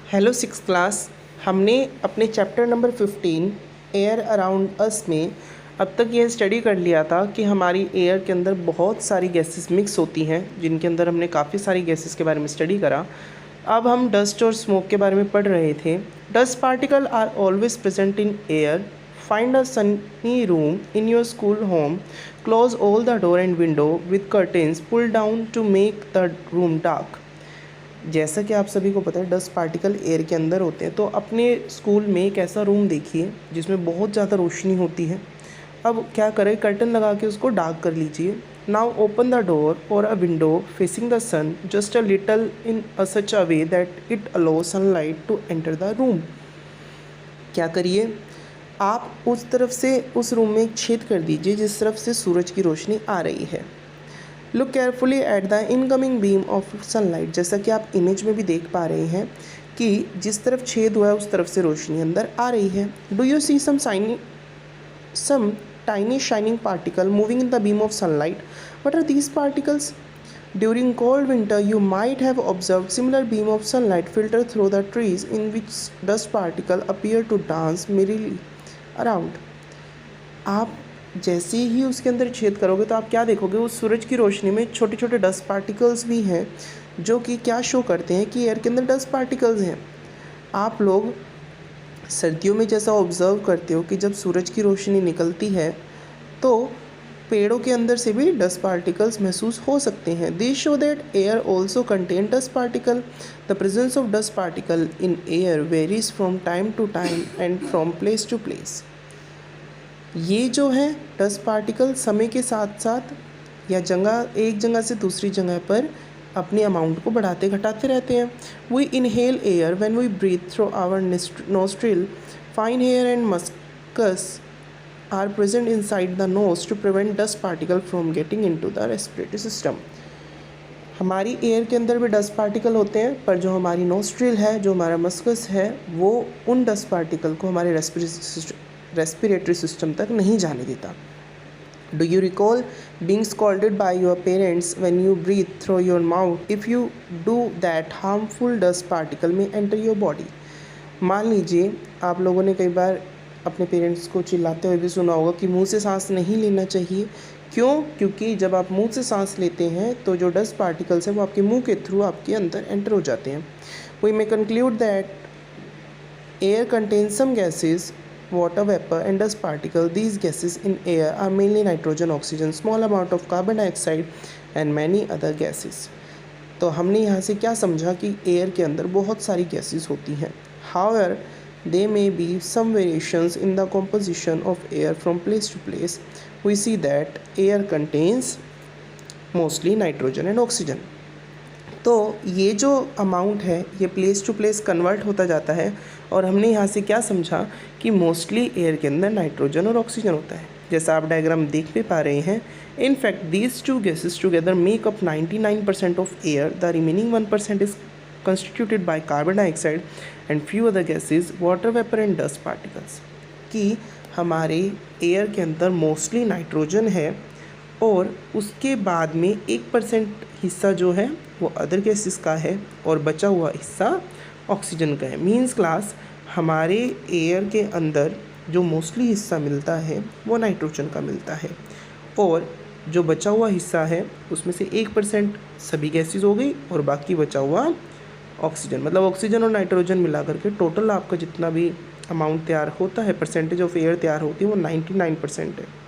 Hello six class. हमने अपने chapter number 15 air around us में अब तक ये स्टडी कर लिया था कि हमारी एयर के अंदर बहुत सारी गैसेस मिक्स होती हैं, जिनके अंदर हमने काफ़ी सारी गैसेस के बारे में स्टडी करा। अब हम डस्ट और स्मोक के बारे में पढ़ रहे थे। Dust particle are always present in air. Find a sunny room in your school home, close all the door and window with curtains pull down to make the room dark. जैसा कि आप सभी को पता है, डस्ट पार्टिकल एयर के अंदर होते हैं। तो अपने स्कूल में एक ऐसा रूम देखिए जिसमें बहुत ज़्यादा रोशनी होती है। अब क्या करें, कर्टन लगा के उसको डार्क कर लीजिए। नाउ ओपन द डोर और a window facing the sun just a little in such a way that it allow sunlight to enter the room. क्या करिए, आप उस तरफ से उस रूम में एक छेद कर दीजिए जिस तरफ से सूरज की रोशनी आ रही है। Look carefully at the incoming beam of sunlight. जैसा कि आप इमेज में भी देख पा रहे हैं कि जिस तरफ छेद हुआ है उस तरफ से रोशनी अंदर आ रही है। Do you see some tiny shining particle moving in the beam of sunlight? What are these particles? During cold winter, you might have observed similar beam of sunlight filter through the trees in which dust particle appear to dance merrily around. आप जैसे ही उसके अंदर छेद करोगे तो आप क्या देखोगे, उस सूरज की रोशनी में छोटे छोटे डस्ट पार्टिकल्स भी हैं जो कि क्या शो करते हैं कि एयर के अंदर डस्ट पार्टिकल्स हैं। आप लोग सर्दियों में जैसा ऑब्ज़र्व करते हो कि जब सूरज की रोशनी निकलती है तो पेड़ों के अंदर से भी डस्ट पार्टिकल्स महसूस हो सकते हैं। They show that air also contain dust particle. The presence of dust particle in air varies from time to time and from place to place. ये जो है डस्ट पार्टिकल समय के साथ साथ या एक जगह से दूसरी जगह पर अपनी अमाउंट को बढ़ाते घटाते रहते हैं। We inhale air when we breathe through our nostril. Fine hair and mucus are present inside the nose to prevent dust particle from getting into the respiratory system. हमारी एयर के अंदर भी डस्ट पार्टिकल होते हैं, पर जो हमारी nostril है, जो हमारा मस्कस है, वो उन डस्ट पार्टिकल को हमारे रेस्पिरेटरी सिस्टम तक नहीं जाने देता। Do you recall being scolded by your parents when you breathe through your mouth? If you do that, harmful dust particle may enter your body. मान लीजिए आप लोगों ने कई बार अपने पेरेंट्स को चिल्लाते हुए भी सुना होगा कि मुंह से सांस नहीं लेना चाहिए। क्यों? क्योंकि जब आप मुंह से सांस लेते हैं तो जो डस्ट पार्टिकल्स हैं वो आपके मुंह के थ्रू आपके अंदर एंटर हो जाते हैं। We may conclude that air contains some gases, water vapor and dust particle. These gases in air are mainly nitrogen, oxygen, small amount of carbon dioxide and many other gases. तो हमने यहाँ से क्या समझा कि एयर के अंदर बहुत सारी गैसेस होती हैं। However, there may be some variations in the composition of air from place to place. We see that air contains mostly nitrogen and oxygen. तो ये जो अमाउंट है ये प्लेस टू प्लेस कन्वर्ट होता जाता है, और हमने यहाँ से क्या समझा कि मोस्टली एयर के अंदर नाइट्रोजन और ऑक्सीजन होता है, जैसा आप डायग्राम देख भी पा रहे हैं। In fact these two gases together make up 99% of air. The remaining 1% is constituted by carbon dioxide and few other gases, water vapour and dust particles. कि हमारे एयर के अंदर मोस्टली नाइट्रोजन है और उसके बाद में 1% हिस्सा जो है वो अदर गैसेस का है और बचा हुआ हिस्सा ऑक्सीजन का है। मीन्स क्लास, हमारे एयर के अंदर जो मोस्टली हिस्सा मिलता है वो नाइट्रोजन का मिलता है, और जो बचा हुआ हिस्सा है उसमें से 1% सभी गैसेस हो गई और बाकी बचा हुआ ऑक्सीजन। मतलब ऑक्सीजन और नाइट्रोजन मिला करके टोटल आपका जितना भी अमाउंट तैयार होता है, परसेंटेज ऑफ एयर तैयार होती है, वो 99% है।